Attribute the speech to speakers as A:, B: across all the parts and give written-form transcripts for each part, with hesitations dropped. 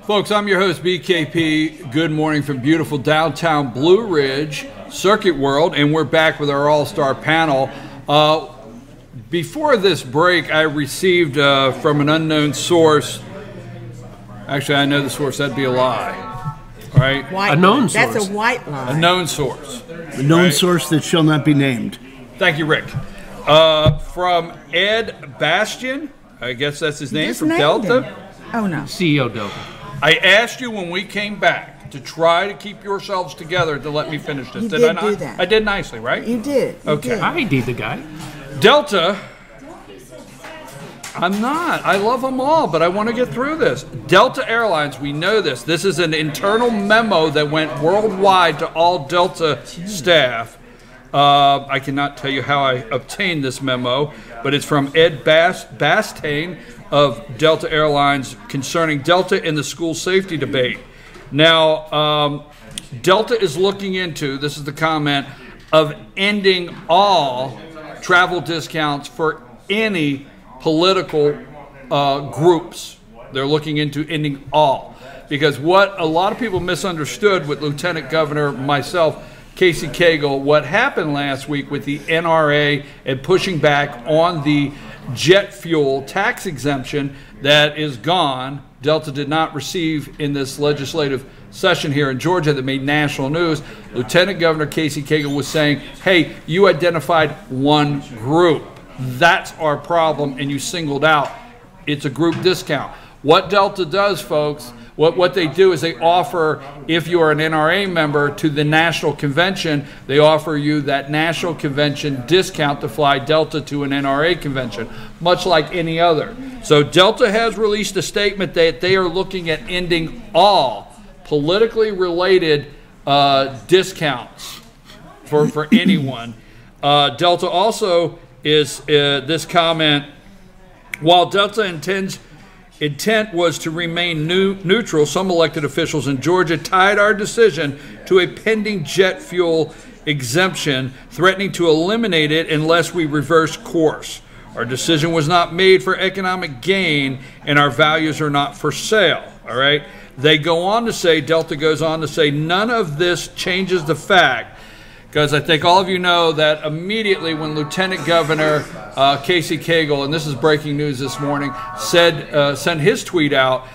A: Folks, I'm your host, BKP. Good morning from beautiful downtown Blue Ridge, Circuit World, and we're back with our all-star panel. Before this break, I received from an unknown source, actually I know the source, that'd be a lie, all right?
B: White
C: a known
B: lie.
C: source.
B: That's a white lie.
A: A known source.
C: A known source that shall not be named.
A: Thank you, Rick. From Ed Bastian, I guess that's his name, from Delta.
B: Him. Oh, no.
C: CEO Delta.
A: I asked you when we came back to try to keep yourselves together to let me finish this.
B: You
A: did
B: did
A: I not?
B: do that.
A: I did nicely, right?
B: You did. You
A: Okay.
B: did.
C: I ID the guy.
A: Delta, I'm not. I love them all, but I want to get through this. Delta Airlines, we know this. This is an internal memo that went worldwide to all Delta staff. I cannot tell you how I obtained this memo, but it's from Ed Bastian of Delta Airlines concerning Delta in the school safety debate. Now, Delta is looking into, this is the comment, of ending all travel discounts for any political groups. They're looking into ending all. Because what a lot of people misunderstood with Lieutenant Governor, myself, Casey Cagle, what happened last week with the NRA and pushing back on the jet fuel tax exemption that is gone. Delta did not receive in this legislative session here in Georgia that made national news. Lieutenant Governor Casey Cagle was saying, hey, you identified one group. That's our problem, and you singled out. It's a group discount. What Delta does, folks, what they do is they offer, if you are an NRA member, to the national convention, they offer you that national convention discount to fly Delta to an NRA convention, much like any other. So Delta has released a statement that they are looking at ending all politically related discounts for anyone. Delta also is this comment, while Delta intent was to remain neutral, some elected officials in Georgia tied our decision to a pending jet fuel exemption, threatening to eliminate it unless we reverse course. Our decision was not made for economic gain, and our values are not for sale. All right? They go on to say, Delta goes on to say, none of this changes the fact, because I think all of you know that immediately when Lieutenant Governor Casey Cagle, and this is breaking news this morning, sent his tweet out,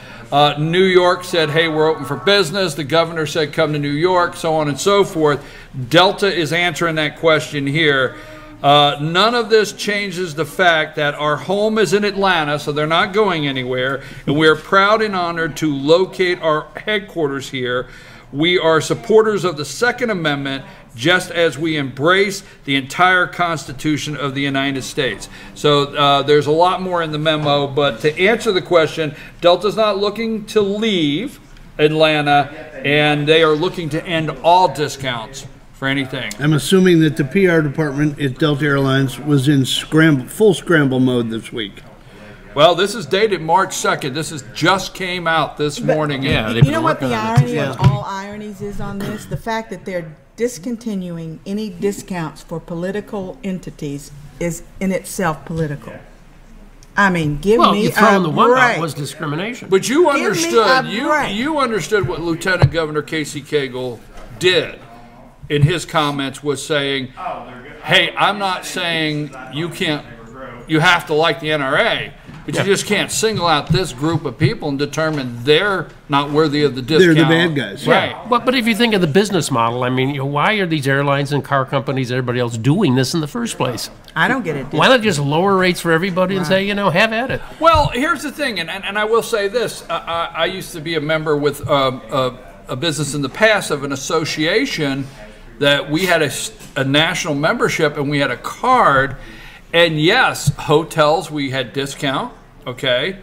A: New York said, hey, we're open for business. The governor said, come to New York, so on and so forth. Delta is answering that question here. None of this changes the fact that our home is in Atlanta, so they're not going anywhere, and we are proud and honored to locate our headquarters here. We are supporters of the Second Amendment, just as we embrace the entire Constitution of the United States. So there's a lot more in the memo, but to answer the question, Delta's not looking to leave Atlanta, and they are looking to end all discounts for anything.
C: I'm assuming that the PR department at Delta Airlines was in full scramble mode this week.
A: Well, this is dated March 2nd. This just came out this morning.
C: Yeah,
B: You know what the irony of all ironies is on this? The fact that they're discontinuing any discounts for political entities is in itself political. I mean, give
C: well,
B: me
C: you throwing the one
B: break.
C: out was discrimination.
A: But you
B: Give me
A: understood,
B: a break.
A: you understood what Lieutenant Governor Casey Cagle did in his comments was saying, hey, I'm not saying you have to like the NRA, but you just can't single out this group of people and determine they're not worthy of the discount.
C: They're the bad guys.
A: Right.
C: But if you think of the business model, I mean, why are these airlines and car companies and everybody else doing this in the first place?
B: I don't get it.
C: Why not just lower rates for everybody and say, have at it?
A: Well, here's the thing, and I will say this. I used to be a member with a business in the past of an association that we had a national membership and we had a card. And yes, hotels, we had discount, okay?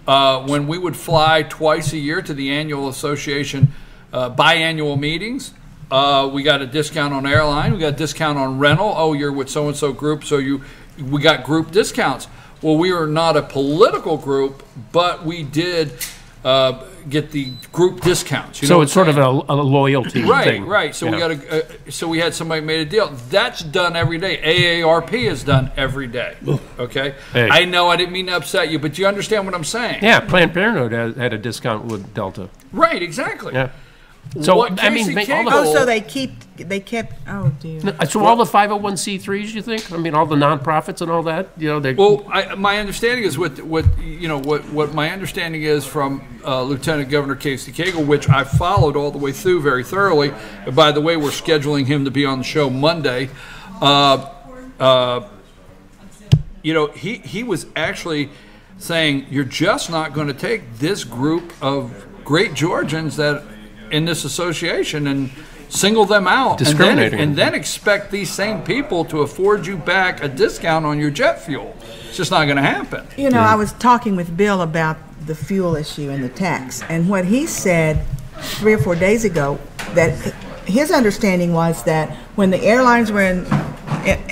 A: When we would fly twice a year to the annual association biannual meetings, we got a discount on airline, we got a discount on rental. Oh, you're with so-and-so group, so we got group discounts. Well, we are not a political group, but we did get the group discounts. You
C: So
A: know
C: it's sort of a loyalty thing.
A: Right. So we got so we had somebody made a deal. That's done every day. AARP is done every day. Okay.
C: Hey.
A: I know I didn't mean to upset you, but you understand what I'm saying.
C: Yeah, Planned Parenthood had a discount with Delta.
A: Right. Exactly.
C: Yeah. So
A: What
C: I mean,
A: Casey
C: all the,
A: Cagle-
B: So they kept, oh dear.
C: so all the 501c3s, you think? I mean, all the nonprofits and all that. You know, they.
A: Well, my understanding is what my understanding is from Lieutenant Governor Casey Cagle, which I followed all the way through very thoroughly. And by the way, we're scheduling him to be on the show Monday. He was actually saying, you're just not going to take this group of great Georgians that in this association and single them out
C: Discriminating.
A: and then expect these same people to afford you back a discount on your jet fuel. It's just not going to happen.
B: You know, I was talking with Bill about the fuel issue and the tax, and what he said 3 or 4 days ago, that his understanding was that when the airlines were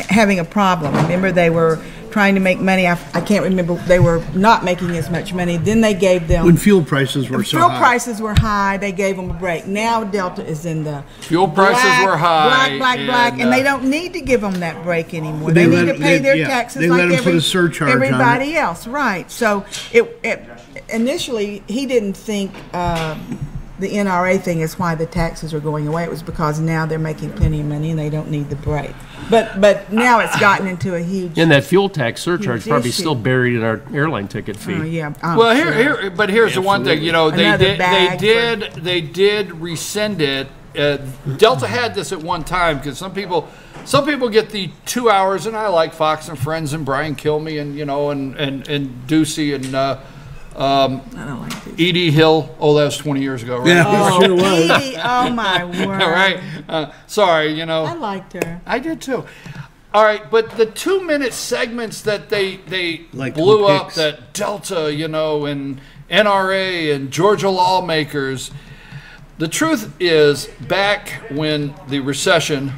B: having a problem, remember they were trying to make money. I can't remember. They were not making as much money. Then they gave them
D: when fuel prices were so high.
B: Fuel prices were high. They gave them a break. Now Delta is in the
A: Fuel prices were high,
B: black, and they don't need to give them that break anymore.
D: They
B: They
D: let
B: need to
D: it-
B: pay
D: they-
B: their
D: yeah,
B: taxes
D: they
B: like
D: let 'em put a surcharge on it.
B: everybody else. Right. So it initially he didn't think the NRA thing is why the taxes are going away. It was because now they're making plenty of money and they don't need the break. But now it's gotten into a huge.
C: and that fuel tax surcharge is probably
B: issue.
C: still buried in our airline ticket fee.
B: Oh yeah.
A: Well, here's the one thing. You know,
B: Another bag
A: they did rescind it. Delta had this at one time because some people get the 2 hours, and I like Fox and Friends and Brian Kilmeade and and Ducey and
B: I don't like this.
A: Edie Hill. Oh, that was 20 years ago, right?
D: Yeah,
B: Oh,
D: it sure was.
B: Edie, oh my word.
A: All right. Sorry,
B: I liked her.
A: I did too. All right, but the 2-minute segments that they
D: Like
A: blew
D: who
A: up,
D: picks?
A: that Delta, and NRA and Georgia lawmakers, the truth is, back when the recession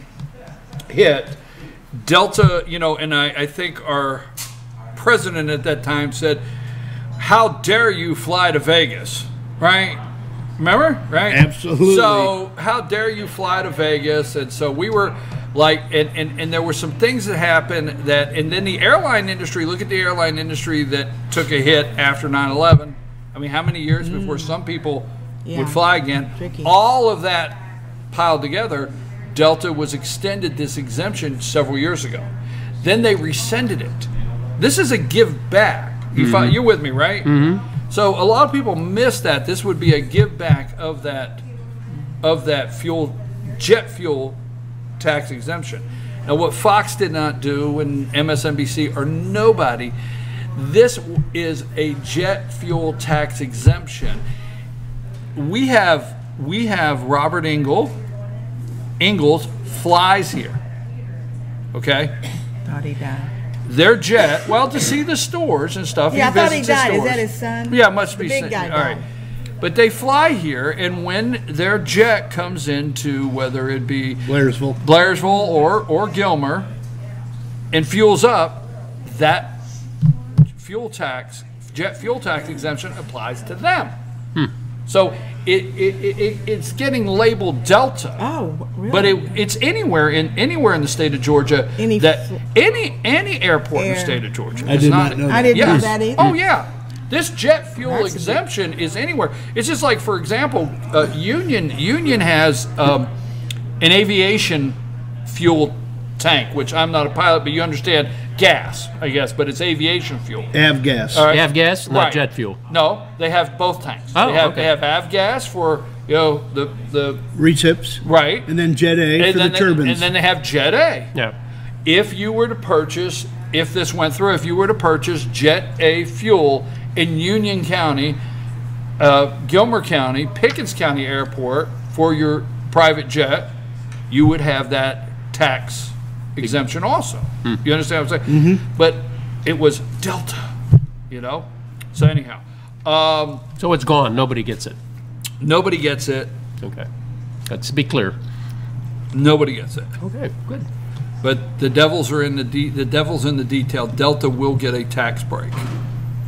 A: hit, Delta, and I think our president at that time said, "How dare you fly to Vegas?" Right? Remember? Right?
D: Absolutely.
A: So, how dare you fly to Vegas? And so we were like, and there were some things that happened and then the airline industry, look at the airline industry that took a hit after 9/11. I mean, how many years before some people would fly again?
B: Tricky.
A: All of that piled together, Delta was extended this exemption several years ago. Then they rescinded it. This is a give back. You're with me, right? Mm-hmm. So a lot of people miss that. This would be a give back of that jet fuel tax exemption. Now, what Fox did not do, and MSNBC or nobody, this is a jet fuel tax exemption. We have Robert Ingalls flies here. Okay.
B: Thought he died.
A: Their jet, well, to see the stores and stuff.
B: Yeah, I thought he
A: visits the
B: died. Is
A: stores.
B: that his son?
A: Yeah, must be.
B: The big guy
A: All right.
B: died.
A: But they fly here, and when their jet comes into, whether it be
D: Blairsville.
A: or Gilmer, and fuels up, that jet fuel tax exemption applies to them. So it's getting labeled Delta.
B: Oh, really?
A: But it's anywhere in the state of Georgia. Any airport in the state of Georgia.
D: I
A: It's
D: did not know that.
B: I didn't know
A: Yes.
B: that either.
A: Oh yeah, this jet fuel
B: That's a big-
A: exemption is anywhere. It's just like, for example, Union has an aviation fuel tank, which I'm not a pilot, but you understand gas, I guess, but it's aviation fuel.
D: Avgas.
A: All right.
C: You have gas, not
A: Right.
C: jet fuel.
A: No, they have both tanks.
C: Oh,
A: they have avgas for the
D: Retips.
A: right,
D: And then Jet A for the turbines.
A: and then they have Jet A.
C: Yeah.
A: If you were to purchase, if this went through, if you were to purchase Jet A fuel in Union County, Gilmer County, Pickens County Airport for your private jet, you would have that tax exemption also. You understand what I'm saying? But it was Delta, So anyhow,
C: So it's gone. Nobody gets it.
A: nobody gets it.
C: Okay. Let's be clear.
A: Nobody gets it.
C: Okay, good.
A: But the devils are in the devil's in the detail. Delta will get a tax break.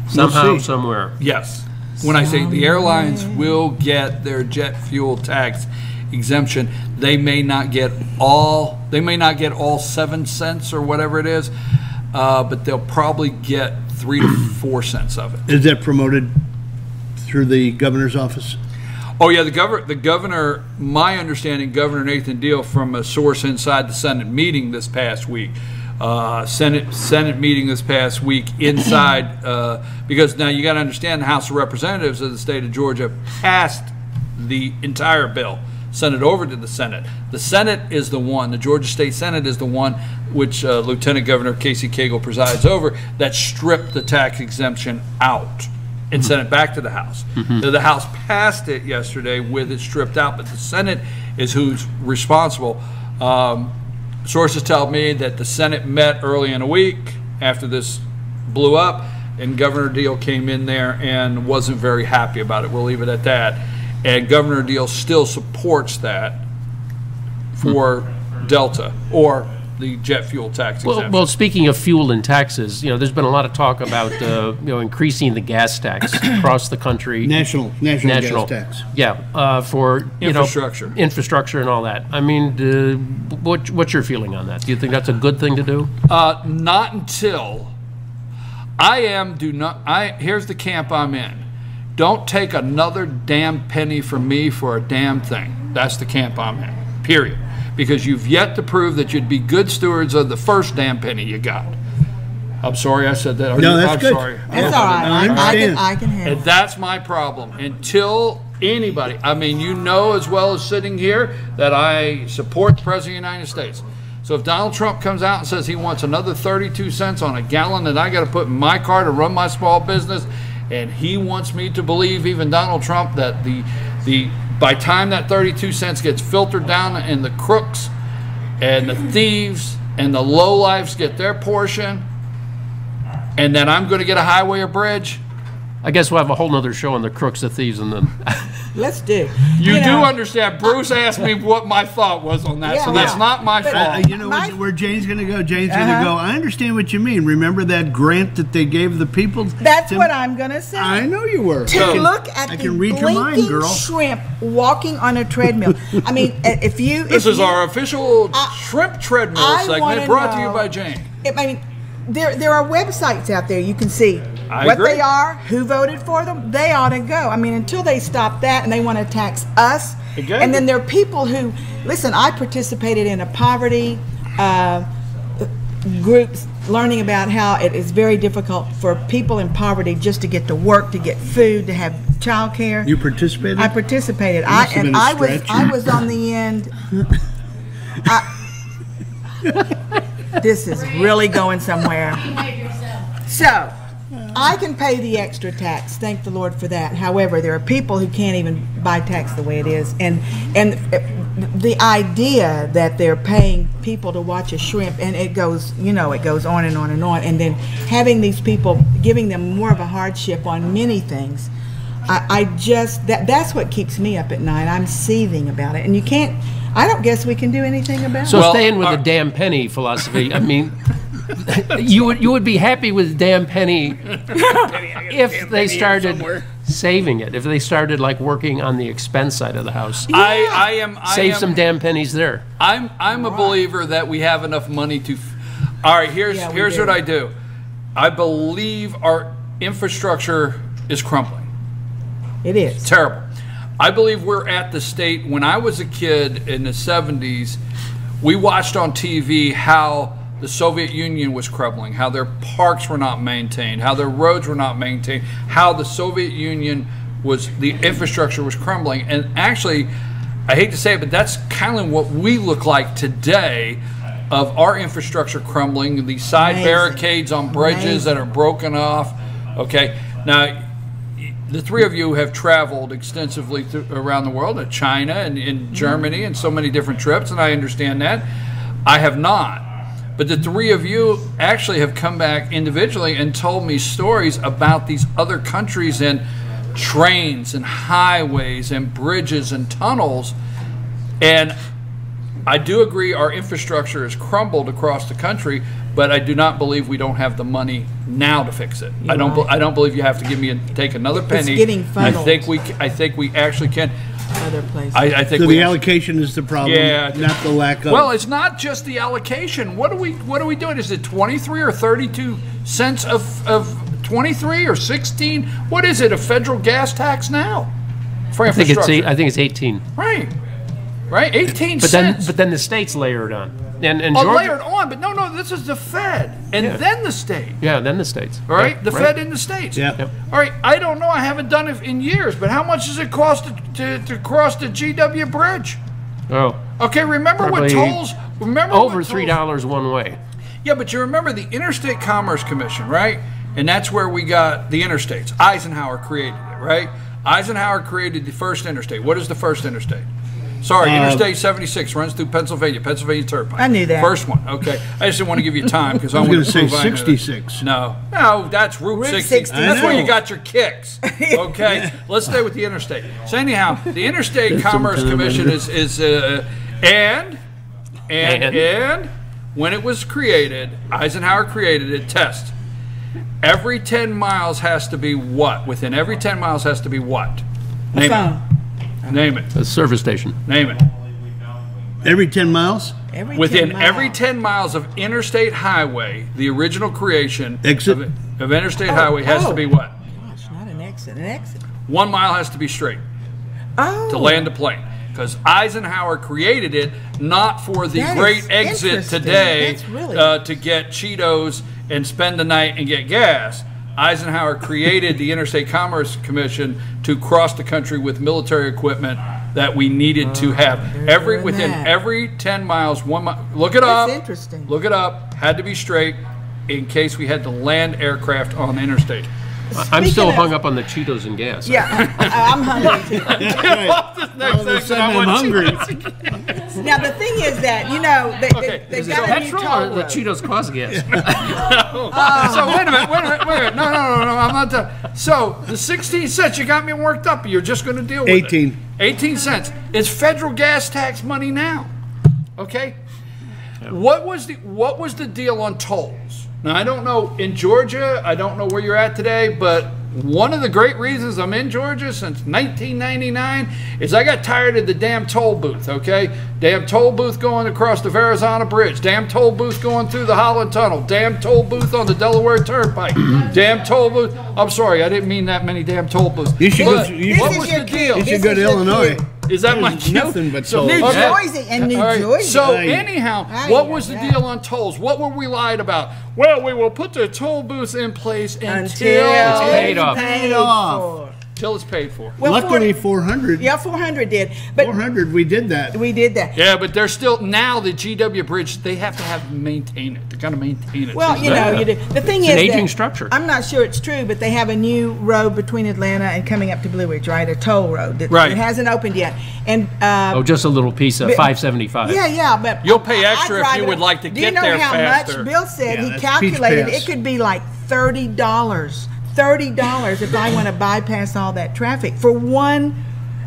C: Somehow,
D: see.
C: somewhere.
A: Yes. When I say the airlines will get their jet fuel tax exemption, they may not get all 7 cents or whatever it is, but they'll probably get 3 to 4 cents of it.
D: Is that promoted through the governor's office?
A: Oh yeah, the governor. My understanding, Governor Nathan Deal, from a source inside the Senate meeting this past week, Senate meeting this past week inside, because now you got to understand the House of Representatives of the state of Georgia passed the entire bill, sent it over to the Senate. The Senate is the one, the Georgia State Senate is the one which Lieutenant Governor Casey Cagle presides over, that stripped the tax exemption out and sent it back to the House. So the House passed it yesterday with it stripped out, but the Senate is who's responsible. Sources tell me that the Senate met early in the week after this blew up, and Governor Deal came in there and wasn't very happy about it. We'll leave it at that. And Governor Deal still supports that for Delta, or the jet fuel tax exemption.
C: Well, speaking of fuel and taxes, there's been a lot of talk about increasing the gas tax across the country.
D: National gas tax.
C: Yeah, for
A: infrastructure
C: and all that. I mean, what's your feeling on that? Do you think that's a good thing to do?
A: Not until here's the camp I'm in. Don't take another damn penny from me for a damn thing. That's the camp I'm in, period. Because you've yet to prove that you'd be good stewards of the first damn penny you got. I'm sorry I said that.
D: That's good.
A: Sorry.
B: That's all right. I can handle it.
A: And that's my problem. Until anybody, you know as well as sitting here that I support the President of the United States. So if Donald Trump comes out and says he wants another 32 cents on a gallon that I got to put in my car to run my small business, and he wants me to believe, even Donald Trump, that by the time that 32 cents gets filtered down and the crooks and the thieves and the lowlifes get their portion, and then I'm going to get a highway or bridge.
C: I guess we'll have a whole nother show on the crooks, the thieves, and the...
B: Let's do.
A: You do understand. Bruce asked me what my thought was on that, so that's not my fault.
D: Where Jane's going to go? Jane's going to go, I understand what you mean. Remember that grant that they gave the people?
B: That's what I'm going to say.
D: I know you were.
B: To look at the blinking shrimp walking on a treadmill.
A: This is our official shrimp treadmill segment brought to you by Jane.
B: There are websites out there you can see they are, who voted for them. They ought to go. Until they stop that and they want to tax us. Exactly. And then there are people who, listen, I participated in a poverty groups learning about how it is very difficult for people in poverty just to get to work, to get food, to have child care.
D: You participated?
B: I participated. I was on the end. This is really going somewhere. So, I can pay the extra tax. Thank the Lord for that. However, there are people who can't even buy tax the way it is. And the idea that they're paying people to watch a shrimp, and it goes on and on and on, and then having these people, giving them more of a hardship on many things, that's what keeps me up at night. I'm seething about it. And I don't guess we can do anything about it.
C: So staying with the damn penny philosophy, you would be happy with damn penny if they started saving it, if they started working on the expense side of the house.
A: Yeah.
C: Save some damn pennies there.
A: I'm a believer that we have enough money to. All right, here's what I do. I believe our infrastructure is crumbling.
B: It is.
A: It's terrible. I believe we're at the state, when I was a kid in the 70s, we watched on TV how the Soviet Union was crumbling, how their parks were not maintained, how their roads were not maintained, how the Soviet Union the infrastructure was crumbling. And actually, I hate to say it, but that's kind of what we look like today, of our infrastructure crumbling, these side barricades on bridges that are broken off. Okay, now, the three of you have traveled extensively around the world, to China and in Germany, and so many different trips, and I understand that. I have not. But the three of you actually have come back individually and told me stories about these other countries and trains and highways and bridges and tunnels. And I do agree our infrastructure has crumbled across the country, but I do not believe we don't have the money now to fix it. I don't believe you have to take another penny.
B: It's getting funneled.
A: I think we actually can.
B: Other places.
A: I think
D: So the allocation is the problem, not the lack of.
A: Well, it's not just the allocation. What are we doing? Is it 23 or 32 cents of 23 or 16? What is it? A federal gas tax now? For
C: I think
A: infrastructure.
C: I think it's 18.
A: Right. 18
C: But
A: cents.
C: then the states layer it on. And
A: Oh,
C: Georgia,
A: layered on, but no, this is the Fed, and then the state.
C: Yeah, then the states.
A: All right,
C: Yeah,
A: the Fed and the states.
D: Yeah.
C: Yep.
A: All right, I don't know. I haven't done it in years, but how much does it cost to cross the GW Bridge?
C: Oh,
A: Okay, remember what
C: Probably
A: tolls? Remember
C: over
A: what tolls-
C: $3 one way.
A: Yeah, but you remember the Interstate Commerce Commission, right? And that's where we got the interstates. Eisenhower created it, right? Eisenhower created the first interstate. What is the first interstate? Sorry, Interstate 76 runs through Pennsylvania Turnpike.
B: I knew that.
A: First one, okay. I just didn't want to give you time because I
D: was
A: want
D: gonna
A: to
D: say
A: prove I know that.
D: 66.
A: No, that's Route 60.
B: 66.
A: That's
D: I
A: where you
D: know.
A: got your kicks. Okay, let's stay with the interstate. So anyhow, the Interstate
D: There's some
A: Commerce
D: time
A: Commission
D: in there.
A: and when it was created, Eisenhower created it. Test. Every 10 miles has to be what? Within every 10 miles has to be what? Name
B: phone.
A: it. Name it.
C: A service station.
A: Name it.
D: Every 10 miles?
A: Within every 10 miles of interstate highway, the original creation
D: Exit?
A: of interstate highway has to be what?
B: Gosh, not an exit. An exit.
A: 1 mile has to be straight
B: Oh.
A: to land a plane. Because Eisenhower created it not for the
B: That
A: great
B: is
A: exit
B: interesting.
A: today
B: That's really-
A: to get Cheetos and spend the night and get gas. Eisenhower created the Interstate Commerce Commission to cross the country with military equipment that we needed to have.
B: doing
A: Within
B: that.
A: every 10 miles, 1 mile. Look it up.
B: That's interesting.
A: Look it up. Had to be straight in case we had to land aircraft on the interstate.
C: I'm still
B: Speaking
C: hung
B: of-
C: up on the Cheetos and gas.
B: Yeah, I'm hungry too.
D: All of a sudden I'm hungry.
B: Now the thing is that
A: Okay,
B: they
C: Is it
B: got a new
C: petrol
B: toll
C: or the
B: road.
C: Cheetos cause gas?
A: So wait a minute. No, I'm not done. So the 16 cents, you got me worked up. You're just going to deal with
D: 18.
A: it. 18 cents. It's federal gas tax money now. Okay? What was the deal on tolls? Now I don't know in Georgia, I don't know where you're at today, but one of the great reasons I'm in Georgia since 1999 is I got tired of the damn toll booth, okay? Damn toll booth going across the Verrazano Bridge, damn toll booth going through the Holland Tunnel, damn toll booth on the Delaware Turnpike, damn toll booth. I'm sorry, I didn't mean that many damn toll booths.
D: You should
A: But
D: go- you
A: what
B: should-
A: was
B: This
A: the
B: is your
A: deal?
D: You
B: This
D: should go
B: is
D: to
B: your
D: Illinois.
B: cue.
A: Is that my
D: There's
A: cue?
D: nothing but
A: So-
D: tolls.
B: New
A: Okay.
B: Jersey and New
A: All right,
B: Jersey.
A: so
D: Right.
A: anyhow,
B: Right,
A: what was the
B: right.
A: deal on tolls? What were we lied about? Well, we will put the toll booths in place until
B: It's
C: paid off.
D: Paid off.
B: for.
A: till it's paid for.
B: Well,
D: Luckily,
B: 40
D: 400.
B: Yeah, 400 did, but
D: 400, we did that.
B: we did that.
A: Yeah, but they're still now the GW Bridge. They have to maintain it. They got to maintain it.
B: Well, you know, you do. The thing
C: It's
B: is
C: an aging
B: that
C: structure.
B: I'm not sure it's true, but they have a new road between Atlanta and coming up to Blue Ridge, right? A toll road.
A: Right.
B: It hasn't opened yet, and
C: Oh, just a little piece of
B: But-
C: 575.
B: yeah, but
A: You'll pay
B: I
A: extra if
B: drive
A: you
B: it.
A: would like to
B: Do
A: get
B: you know
A: there
B: how
A: faster?
B: much Bill said?
D: Yeah,
B: He
D: that's
B: calculated
D: Peach Pass.
B: it could be like $30. $30 if I want to bypass all that traffic for one.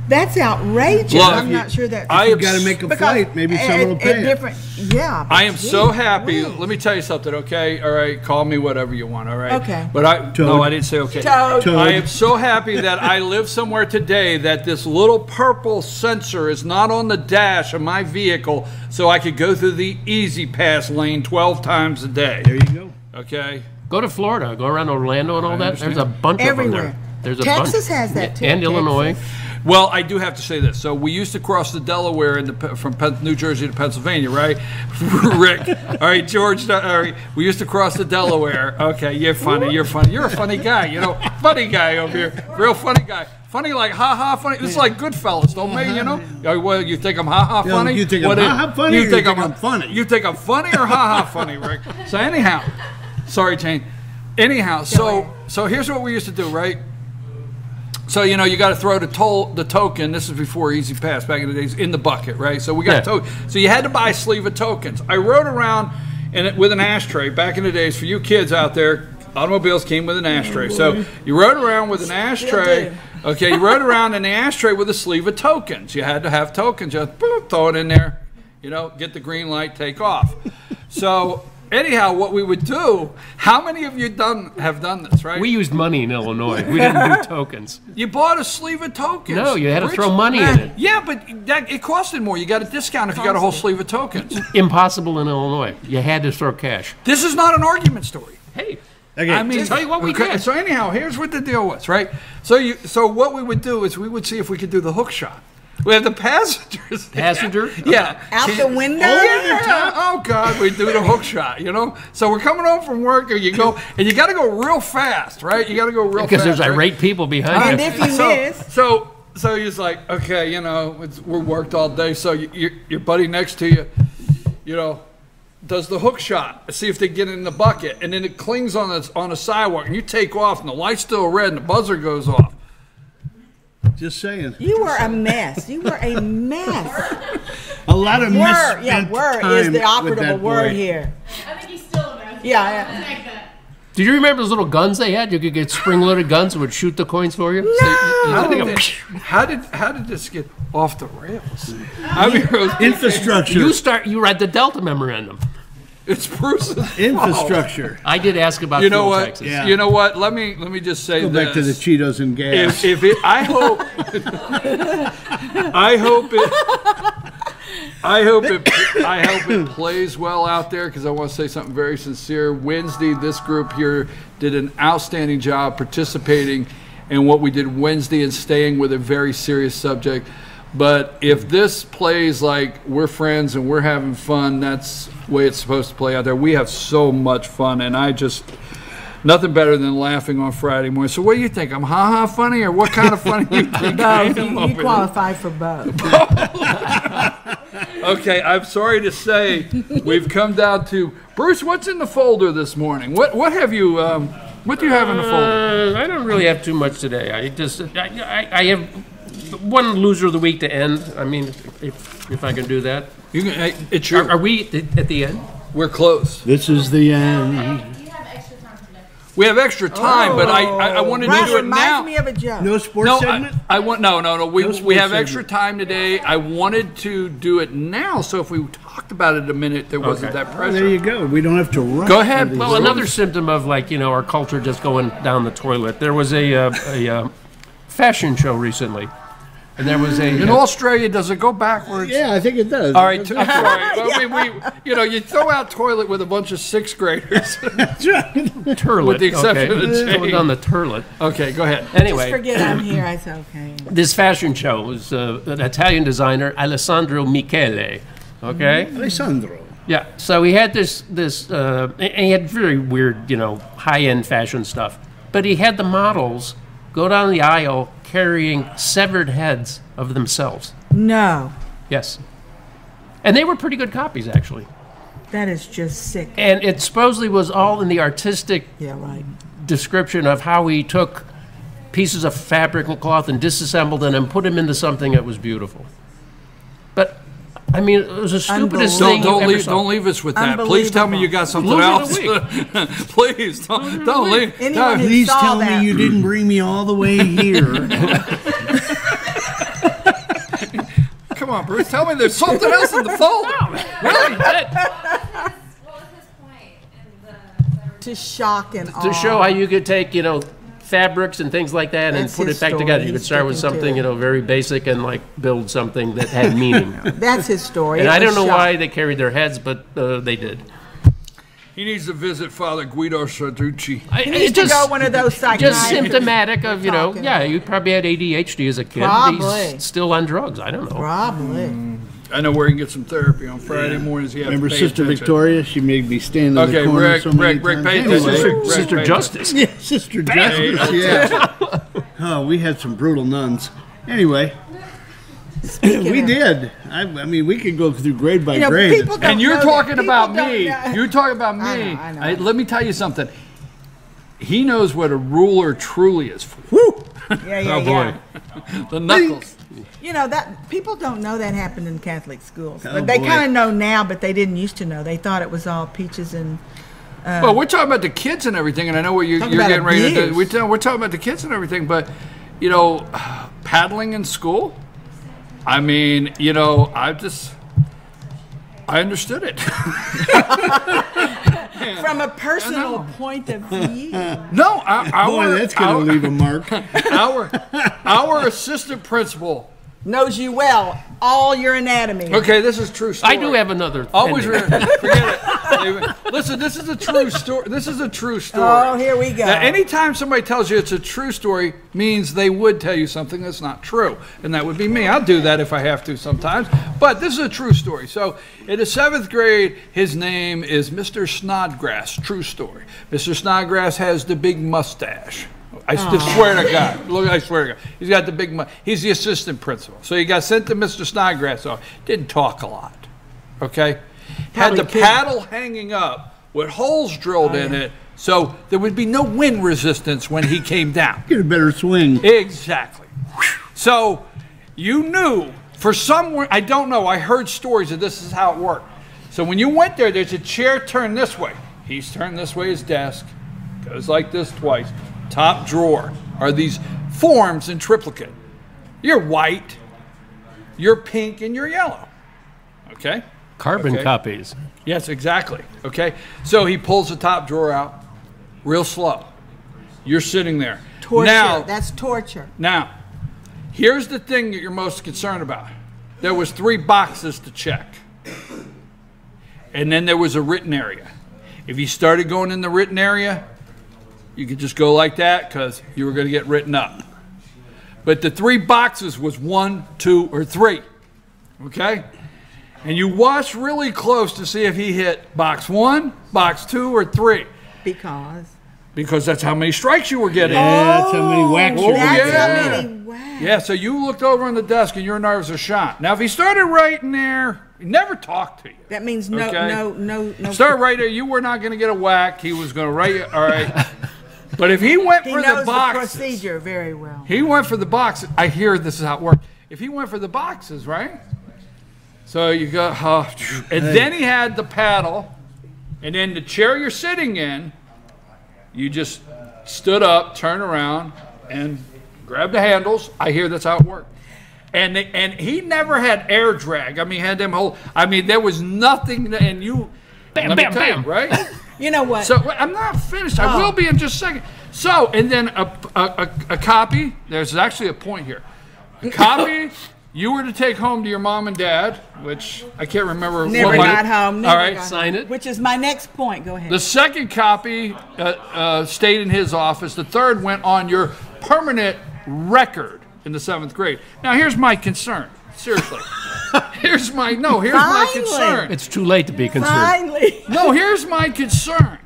B: That's outrageous.
A: Look,
B: I'm not sure that
A: I
D: You
A: am
D: got to make a
B: because
D: flight. Maybe someone will pay it.
B: different. Yeah,
A: I am
B: but
A: so
B: gee
A: happy.
B: whiz.
A: Let me tell you something, okay? All right, call me whatever you want, all right?
B: Okay.
A: But no,
D: Toad.
A: I didn't say okay.
B: Toad.
D: Toad.
A: I am so happy that I live somewhere today that this little purple sensor is not on the dash of my vehicle, so I could go through the Easy Pass lane 12 times a day.
D: There you go.
A: Okay.
C: Go to Florida. Go around Orlando and all that. There's a bunch of them
B: Everywhere.
C: there. There's a
B: Texas
C: bunch.
B: has that too.
C: And Illinois.
B: Texas.
A: Well, I do have to say this. So we used to cross the Delaware from New Jersey to Pennsylvania, right? Rick, all right, George, all right. We used to cross the Delaware. Okay, you're funny. You're funny. You're a funny guy. You know, funny guy over here. Real funny guy. Funny like ha-ha funny. It's like Goodfellas, don't me, you know? Well, you think I'm ha-ha
D: Yeah,
A: funny?
D: you think I'm
A: What is-
D: ha-ha funny or you think I'm funny?
A: You think I'm funny or ha-ha funny, Rick? So anyhow, sorry, Jane. Anyhow, so here's what we used to do, right? So, you know, you got to throw the token. This is before Easy Pass, back in the days, in the bucket, right? So we got
C: Yeah.
A: So you had to buy a sleeve of tokens. I rode around with an ashtray back in the days. For you kids out there, automobiles came with an ashtray. So you rode around with an ashtray. Okay, you rode around in the ashtray with a sleeve of tokens. You had to have tokens. Just boop, throw it in there. You know, get the green light, take off. So anyhow, what we would do, how many of you have done this, right?
C: We used money in Illinois. We didn't do tokens.
A: You bought a sleeve of tokens.
C: No, you had to
A: Rich
C: throw money in
A: man.
C: it.
A: Yeah, but it costed more. You got a discount if you got a whole sleeve of tokens.
C: Impossible in Illinois. You had to throw cash.
A: This is not an argument story.
C: Hey,
D: Okay.
A: I mean,
C: tell you what we did.
A: So anyhow, here's what the deal was, right? So what we would do is we would see if we could do the hook shot. We have the passengers.
C: Passenger?
A: Yeah.
B: Out the window?
A: Yeah. Oh God, we do the hook shot, you know. So we're coming home from work, and you go, and you got to go real fast, right? You got to go real fast
C: Because there's
A: right?
C: irate people behind
B: And
C: you.
B: if you miss,
A: So he's like, okay, you know, we're worked all day. So your buddy next to you, you know, does the hook shot, see if they get in the bucket, and then it clings on a sidewalk, and you take off, and the light's still red, and the buzzer goes off.
D: Just saying.
B: you were a mess. You were a mess.
D: A lot of
B: Word,
D: misspent
B: yeah, word
D: time
B: is the
D: with
B: operative
D: that
B: word
D: boy.
B: here.
E: I think he's still a mess.
B: Yeah.
E: Like that.
C: Did you remember those little guns they had? You could get spring-loaded guns that would shoot the coins for you?
A: How did this get off the rails? I mean,
D: Infrastructure.
C: You read the Delta Memorandum.
A: it's Bruce's fault.
D: Infrastructure.
C: I did ask about
A: You know
C: fuel
A: what?
C: taxes.
D: Yeah.
A: You know what? Let me just say
D: Go
A: this.
D: back to the Cheetos and gas.
A: If it, I hope, I hope it plays well out there, because I want to say something very sincere. Wednesday, this group here did an outstanding job participating in what we did Wednesday and staying with a very serious subject. But if this plays like we're friends and we're having fun, that's the way it's supposed to play out there. We have so much fun, and nothing better than laughing on Friday morning. So what do you think? I'm ha-ha funny, or what kind of funny you think I am over
B: You
A: there?
B: qualify for both.
A: Okay, I'm sorry to say we've come down to Bruce. What's in the folder this morning? What have you? What do you have in the folder?
C: I don't really have too much today. I have one loser of the week to end. I mean, if I can do that.
A: You can, it's your.
C: Are we at the end?
A: We're close.
D: This is the end.
E: You have extra time today.
A: We have extra time, but I wanted to
B: Right,
A: do it now.
B: reminds me of a joke.
D: No sports
A: No,
D: segment?
A: I want no. We
D: sports
A: have
D: segment.
A: extra time today. I wanted to do it now, so if we talked about it a minute, there wasn't
C: Okay.
A: that
D: There
A: pressure.
D: you go. We don't have to run.
A: Go ahead.
C: Well, another symptom of our culture just going down the toilet. There was a fashion show recently, and there was
A: In Australia, does it go backwards?
D: Yeah, I think it does.
A: All right, I'm sorry. Well, I mean, you throw out toilet with a bunch of sixth graders.
D: That's right.
C: turlet.
A: With the exception of the
C: Going
A: chain.
C: down the turlet.
A: Okay, go ahead.
B: Just
C: Anyway,
B: forget I'm here. I said, okay.
C: this fashion show was an Italian designer, Alessandro Michele. Okay.
D: Alessandro.
C: Yeah, so he had and he had very weird, high-end fashion stuff. But he had the models go down the aisle carrying severed heads of themselves.
B: No,
C: Yes. And they were pretty good copies, actually.
B: that is just sick.
C: And it supposedly was all in the artistic
B: Yeah, right.
C: description of how he took pieces of fabric and cloth and disassembled them and put them into something that was beautiful. But, I mean, it was the stupidest thing you ever saw.
A: Don't leave us with that. Please tell me you got something
C: Loser of
A: else.
C: the
A: Please don't leave.
B: Anyone who
D: Please
B: saw
D: tell
B: that,
D: me you didn't bring me all the way here.
A: Come on, Bruce. Tell me there's something else in the folder.
C: Really?
E: What was his point in the
B: to shock and awe.
C: To show how you could take, fabrics and things like that and
B: That's
C: put
B: his
C: it back
B: story.
C: together. You
B: He's
C: could start with
B: sticking to
C: something,
B: it.
C: very basic and build something that had meaning.
B: That's his story.
C: And
B: It
C: I don't
B: was
C: know
B: shock.
C: why they carried their heads, but they did.
A: He needs to visit Father Guido Sarducci.
B: He needs to go one of those
C: Just
B: psychiatrists.
C: symptomatic of,
B: Talking.
C: you probably had ADHD as a kid.
B: Probably.
C: He's still on drugs. I don't know.
B: Probably.
A: I know where you can get some therapy on Friday mornings. You have
D: Remember
A: to pay
D: Sister
A: attention.
D: Victoria? She made me stand in
A: Okay,
D: the corner
A: Rick,
D: so many
A: Rick,
D: times.
A: pay
D: Anyway.
A: attention. Rick,
C: Sister
A: pay
C: Justice.
D: Yeah, Sister Justice, yeah. Oh, we had some brutal nuns. Anyway, we did. I mean, we could go through grade by grade.
B: people don't
A: And you're
B: know
A: talking
B: that.
A: about
B: People
A: me.
B: don't know.
A: You're talking about me.
B: I know.
A: Let me tell you something. He knows what a ruler truly is for.
D: Woo!
B: Yeah,
C: Oh, boy.
A: The knuckles.
B: that people don't know that happened in Catholic schools.
D: Oh,
B: But they
D: boy.
B: kind of know now, but they didn't used to know. They thought it was all peaches and
A: Well, we're talking about the kids and everything, and I know what you're
B: Talking about
A: getting ready to do.
B: abuse.
A: We're talking about the kids and everything, but, paddling in school, I mean, I understood it.
B: from a personal point of view.
A: No,
D: Boy, that's going to leave a mark.
A: our assistant principal.
B: Knows you well, all your anatomy.
A: Okay, this is true story.
C: I do have another.
A: Always
C: pending.
A: forget it. Listen, this is a true story. This is a true story.
B: Oh, here we go.
A: Now, anytime somebody tells you it's a true story, means they would tell you something that's not true, and that would be me. I'll do that if I have to sometimes. But this is a true story. So, in the 7th grade, his name is Mr. Snodgrass. True story. Mr. Snodgrass has the big mustache. I swear to God. Look, I swear to God. He's got the big he's the assistant principal. So he got sent to Mr. Snodgrass. So didn't talk a lot. Okay? Had the paddle hanging up with holes drilled in it so there would be no wind resistance when he came down.
D: Get a better swing.
A: Exactly. So you knew for somewhere, I don't know, I heard stories that this is how it worked. So when you went there, there's a chair turned this way. He's turned this way, his desk. Goes like this twice. Top drawer are these forms in triplicate. You're white, you're pink, and you're yellow. Okay?
C: Carbon copies.
A: Yes, exactly. Okay? So he pulls the top drawer out real slow. You're sitting there.
B: Torture.
A: Now,
B: That's torture.
A: Now, here's the thing that you're most concerned about. There was 3 boxes to check. And then there was a written area. If you started going in the written area, you could just go like that because you were going to get written up. But the 3 boxes was 1, 2, or 3. Okay? And you watched really close to see if he hit box 1, box 2, or 3. Because that's how many strikes you were getting.
D: Yeah, that's how many whacks you were
B: That's
D: getting.
B: how many whacks.
A: Yeah, so you looked over on the desk and your nerves are shot. Now, if he started right in there, he never talked to you.
B: That means no.
A: Start right there. You were not going to get a whack. He was going to write you. All right. But if he went
B: He
A: for
B: knows
A: the boxes,
B: procedure very well.
A: he went for the boxes. I hear this is how it worked. If he went for the boxes, right? So you go, and then he had the paddle, and then the chair you're sitting in, you just stood up, turned around, and grabbed the handles. I hear that's how it worked. And he never had air drag. I mean, he had them whole. I mean, there was nothing. And you,
C: Bam, bam, bam.
A: right?
B: You know what?
A: So I'm not finished. I will be in just a second. So, and then a copy. There's actually a point here. A copy you were to take home to your mom and dad, which I can't remember.
B: Never got home.
A: All right,
C: sign it.
B: Which is my next point. Go ahead.
A: The second copy stayed in his office. The third went on your permanent record in the 7th grade. Now, here's my concern. Seriously. Here's my concern.
C: It's too late to be concerned.
B: Finally.
A: No, here's my concern.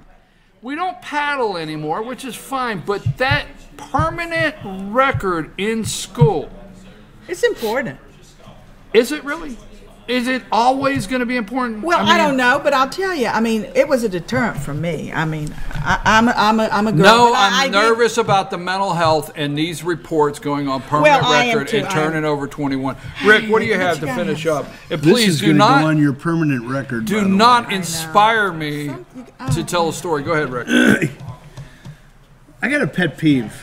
A: We don't paddle anymore, which is fine, but that permanent record in school.
B: It's important.
A: Is it really? Is it always going to be important?
B: Well, I don't know, but I'll tell you. I mean, it was a deterrent for me. I mean, I'm a girl.
A: No,
B: but
A: I'm nervous about the mental health and these reports going on permanent record and turning over 21. Rick, what do you have to finish up? And
D: This
A: please
D: is
A: do
D: going to go
A: not
D: on your permanent record.
A: do
D: by the way.
A: not inspire me to tell a story. Go ahead, Rick.
D: I got a pet peeve.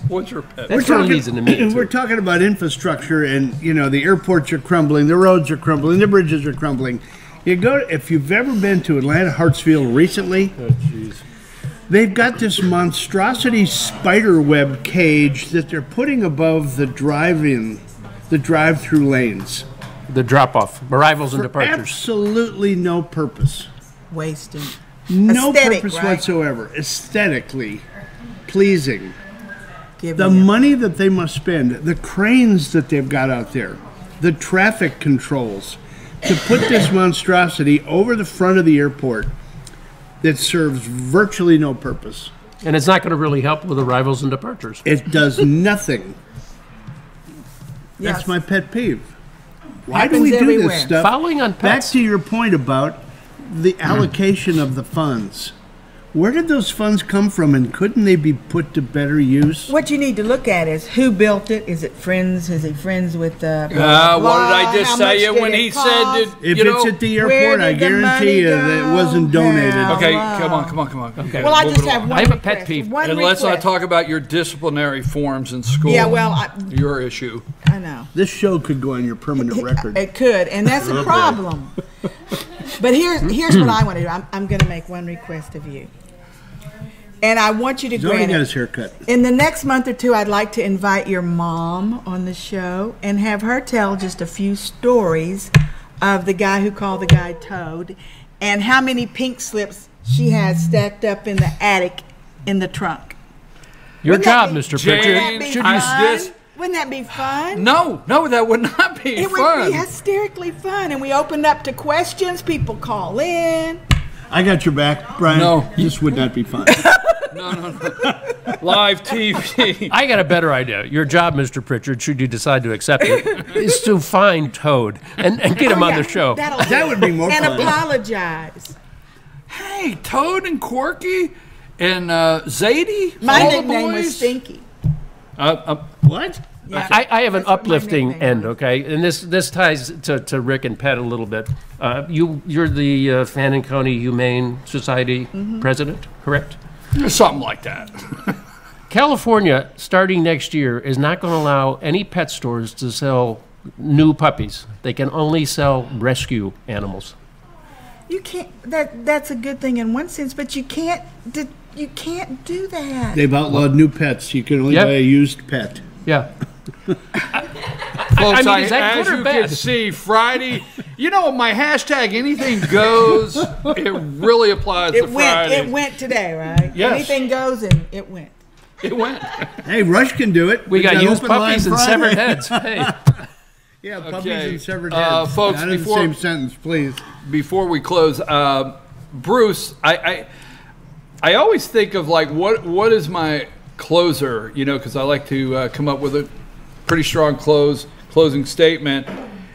A: What's your pet?
C: That's really easy to me.
D: We're talking about infrastructure, and you know the airports are crumbling, the roads are crumbling, the bridges are crumbling. You go if you've ever been to Atlanta Hartsfield recently, they've got this monstrosity spider web cage that they're putting above the drive-through lanes.
C: The drop-off, arrivals and
D: For
C: departures.
D: absolutely no purpose.
B: wasting.
D: No
B: Aesthetic,
D: purpose
B: right?
D: whatsoever. Aesthetically pleasing.
B: Give
D: The
B: me a-
D: money that they must spend, the cranes that they've got out there, the traffic controls, to put this monstrosity over the front of the airport that serves virtually no purpose.
C: And it's not going to really help with arrivals and departures.
D: It does nothing. That's
B: Yes.
D: my pet peeve. Why do
B: Happens
D: we do
B: everywhere.
D: this stuff?
C: Following on
D: Back
C: pets.
D: to your point about the allocation of the funds. Where did those funds come from, and couldn't they be put to better use?
B: What you need to look at is who built it. Is it friends? Is he friends with the?
A: What did I just say you when he said that?
D: If
A: you
D: it's
A: know,
D: at the
B: where
D: airport, I
B: did the money
D: guarantee you that it
B: go?
D: wasn't donated.
B: How?
A: Okay,
B: Wow.
A: come on. Okay,
B: Well, I
A: move
B: just
A: it
B: have
A: along.
B: one.
C: I have a pet
B: request,
C: peeve.
B: one
A: And let's not
B: request.
A: talk about your disciplinary forms in school.
B: Yeah, well,
A: your issue.
B: I know.
D: This show could go on your permanent record.
B: It could, and that's a problem. But here's what I want to do. I'm going to make one request of you. And I want you to
D: He's already
B: grant
D: got
B: it.
D: his haircut.
B: In the next month or two, I'd like to invite your mom on the show and have her tell just a few stories of the guy who called the guy Toad and how many pink slips she has stacked up in the attic in the trunk.
C: Your
B: Wouldn't that
C: job,
B: be-
C: Mr.
A: Jane,
C: Pritchard.
B: Wouldn't
C: Should
B: that
C: you
B: be fun? Wouldn't that be fun?
A: No, that would not be
B: It
A: fun.
B: would be hysterically fun. And we opened up to questions. People call in.
D: I got your back, Brian.
A: No.
D: This would not be fun.
A: No. Live TV.
C: I got a better idea. Your job, Mr. Pritchard, should you decide to accept it, is to find Toad and get him on the show.
D: That would be more
B: and
D: fun.
B: apologize.
A: Hey, Toad and Corky and Zadie.
B: My
A: all the
B: nickname was
A: boys.
B: Stinky.
D: What?
B: Yeah,
C: I have an
B: that's what my
C: uplifting
B: nickname
C: end,
B: was.
C: okay? And this ties to Rick and Pat a little bit. You're the Fannin County Humane Society president, correct?
A: Something like that.
C: California, starting next year, is not going to allow any pet stores to sell new puppies. They can only sell rescue animals.
B: You can't. That's a good thing in one sense, but you can't. You can't do that.
D: They've outlawed new pets. You can only
C: Yep.
D: buy a used pet.
C: Yeah.
A: Folks,
C: mean, is that
A: as
C: good or
A: you
C: bad?
A: can see, Friday, you know, my hashtag anything goes, it really applies to
B: It went.
A: Friday.
B: It went today, right?
A: Yes.
B: Anything goes, and it went.
A: It went.
D: Hey, Rush can do it.
C: We got used
D: open line
C: puppies and
D: Friday.
C: severed heads. Hey.
D: Yeah, puppies
A: Okay.
D: and severed heads.
A: Folks,
D: Not in the
A: before-
D: same sentence, please.
A: Before we close, Bruce, I always think of like what is my closer, you know, because I like to come up with a pretty strong closing statement.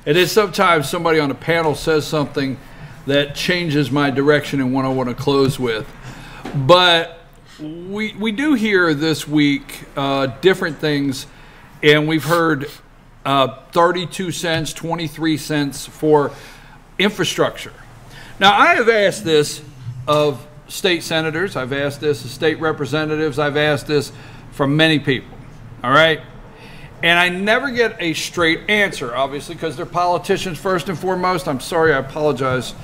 A: It is sometimes somebody on a panel says something that changes my direction and what I want to close with. But we do hear this week different things, and we've heard 32 cents, 23 cents for infrastructure. Now, I have asked this of state senators, I've asked this of state representatives, I've asked this from many people, all right? And I never get a straight answer, obviously, because they're politicians first and foremost. I'm sorry, I apologize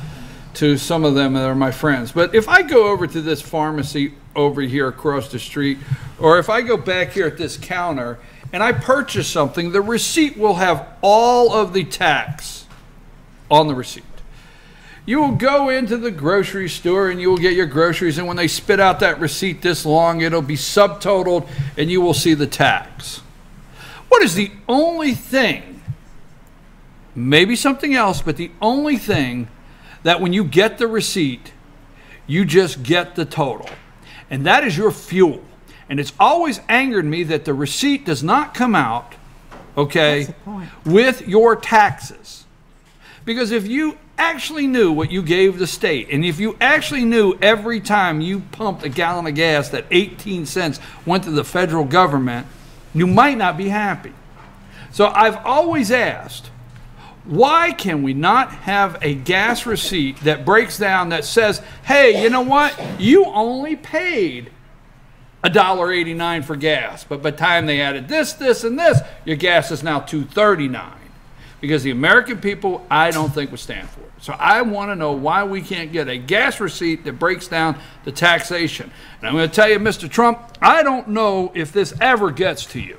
A: to some of them that are my friends. But if I go over to this pharmacy over here across the street, or if I go back here at this counter and I purchase something, the receipt will have all of the tax on the receipt. You will go into the grocery store and you will get your groceries, and when they spit out that receipt this long, it'll be subtotaled and you will see the tax. What is the only thing, maybe something else, but the only thing that when you get the receipt, you just get the total? And that is your fuel. And it's always angered me that the receipt does not come out, okay,
B: That's the point.
A: with your taxes. Because if you actually knew what you gave the state, and if you actually knew every time you pumped a gallon of gas that 18 cents went to the federal government, you might not be happy. So I've always asked, why can we not have a gas receipt that breaks down that says, hey, you know what? You only paid $1.89 for gas, but by the time they added this, this, and this, your gas is now $2.39. Because the American people, I don't think would stand for it. So I want to know why we can't get a gas receipt that breaks down the taxation. And I'm going to tell you, Mr. Trump, I don't know if this ever gets to you.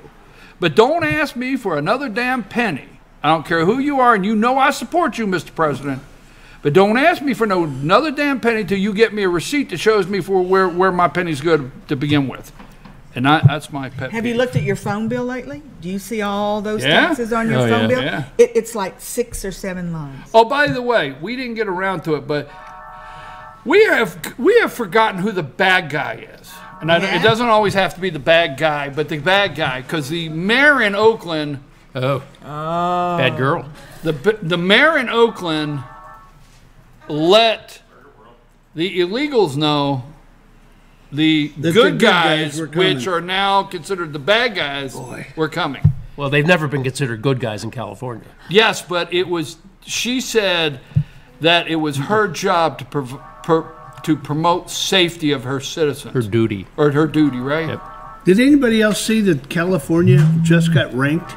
A: But don't ask me for another damn penny. I don't care who you are, and you know I support you, Mr. President. But don't ask me for another damn penny till you get me a receipt that shows me for where my pennies go to begin with. And that's my pet
B: Have
A: peeve.
B: you looked at your phone bill lately? Do you see all those
A: Yeah.
B: taxes on your
C: Oh,
B: phone
C: yeah.
B: bill?
A: Yeah.
B: It's like 6 or 7 lines.
A: Oh, by the way, we didn't get around to it, but we have forgotten who the bad guy is. And
B: Yeah?
A: it doesn't always have to be the bad guy, but the bad guy, because the mayor in Oakland,
C: Oh. Bad girl.
A: the mayor in Oakland let the illegals know the good guys,
D: were coming.
A: which are now considered the bad guys, were coming.
C: Well, they've never been considered good guys in California.
A: Yes, but she said that it was her job to promote safety of her citizens.
C: Her duty.
A: Or her duty, right?
C: Yep.
D: Did anybody else see that California just got ranked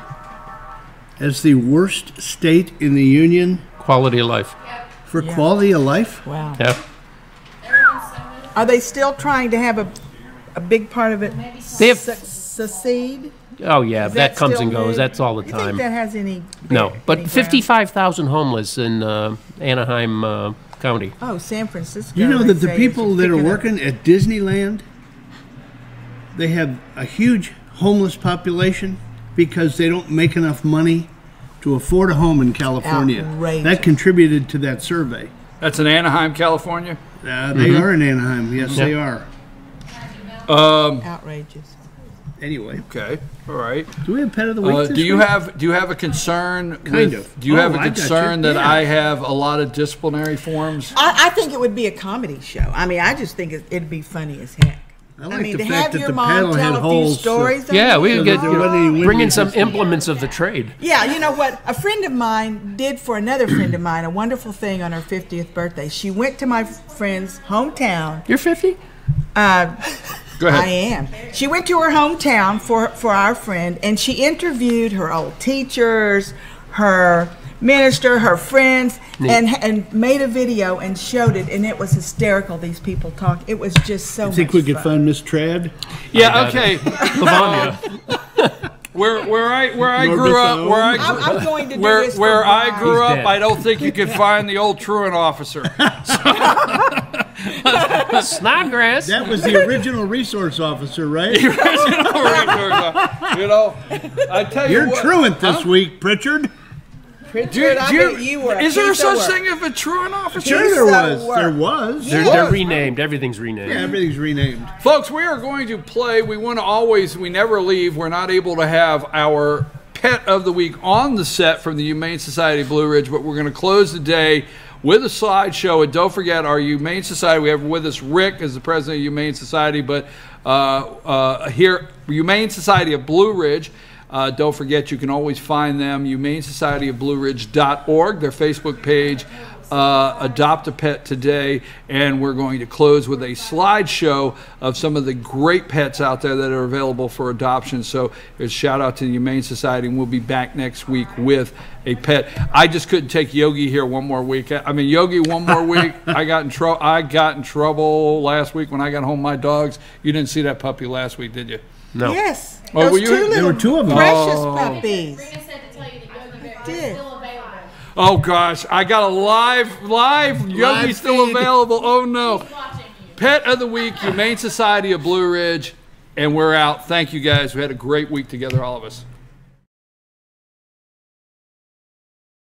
D: as the worst state in the union
C: Quality of life.
D: For quality of life?
B: Wow.
C: Yeah.
B: Are they still trying to have a big part of it
C: They have-
B: secede?
C: Oh, yeah,
B: Is
C: that comes
B: still
C: and goes.
B: big?
C: That's all the
B: You think
C: time.
B: that has any?
C: No,
B: any
C: but
B: ground?
C: 55,000 homeless in Anaheim County.
B: Oh, San Francisco.
D: You know
B: they
D: that the
B: say,
D: people
B: is
D: that are
B: picking up.
D: working at Disneyland, they have a huge homeless population because they don't make enough money to afford a home in California.
B: Outrageous.
D: That contributed to that survey.
A: That's in Anaheim, California.
D: They are in Anaheim. Yes, they are.
B: Outrageous.
D: Anyway,
A: Okay, all right.
D: do we have pet of the week?
A: Do you have a concern?
D: Kind
A: with,
D: of.
A: Do you have a
D: I got you.
A: concern that
D: Yeah.
A: I have a lot of disciplinary forms?
B: I think it would be a comedy show. I mean, I just think it'd be funny as heck.
D: I like
B: mean,
D: the
B: to
D: fact
B: have
D: that
B: your
D: the
B: mom
D: panel
B: tell
D: had
B: a few
D: holes.
B: stories.
C: Yeah, we
D: So
C: could get,
D: that there wasn't any
C: bring in
D: windows
C: some
D: and stuff.
C: implements of the trade.
B: Yeah, you know what? A friend of mine did for another friend of mine a wonderful thing on her 50th birthday. She went to my friend's hometown.
C: You're 50?
A: Go ahead.
B: I am. She went to her hometown for our friend, and she interviewed her old teachers, her minister, her friends, and made a video and showed it, and it was hysterical. These people talk. It was just so.
D: Think
B: much
D: we could
B: fun.
D: find Miss Trad?
A: Yeah. Okay.
C: Livonia.
A: Where I
D: North
A: grew up,
D: Bethel.
A: where I
B: I'm going to do
A: where
B: this
A: where
B: for
A: I
B: Brian.
A: grew
C: He's
A: up,
C: dead.
A: I don't think you could find the old truant officer.
C: Snodgrass.
D: That was the original resource officer, right?
A: You know, I tell you
D: You're
A: what.
D: truant this week, Pritchard.
B: Pritchard, I bet you were. a
A: Is there
B: piece of
A: such
B: work.
A: thing as a truant officer?
D: Sure,
B: Piece
D: there
B: of
D: was.
B: work.
D: There was.
C: They're renamed. Everything's renamed.
D: Yeah, everything's renamed.
A: Folks, we are going to play. We want to always, we never leave. We're not able to have our pet of the week on the set from the Humane Society of Blue Ridge, but we're going to close the day with a slideshow. And don't forget, our Humane Society, we have with us Rick as the president of Humane Society, but here, Humane Society of Blue Ridge. Don't forget, you can always find them, humanesocietyofblueridge.org, their Facebook page, Adopt a Pet Today, and we're going to close with a slideshow of some of the great pets out there that are available for adoption. So a shout out to the Humane Society, and we'll be back next week with a pet. I just couldn't take Yogi here one more week. I mean, Yogi, one more week. I got in trouble last week when I got home my dogs. You didn't see that puppy last week, did you?
C: No.
B: Yes.
A: Oh,
B: Those
A: were you-
B: two
A: there
B: little
D: were two of them.
B: precious
A: Oh.
B: puppies.
E: Rena said to tell you that Yogi Bear is
B: did.
E: still available.
A: Oh gosh, I got a live Yogi's still
D: feed.
A: available. Oh no.
E: He's watching you.
A: Pet of the week, Humane Society of Blue Ridge, and we're out. Thank you guys. We had a great week together, all of us.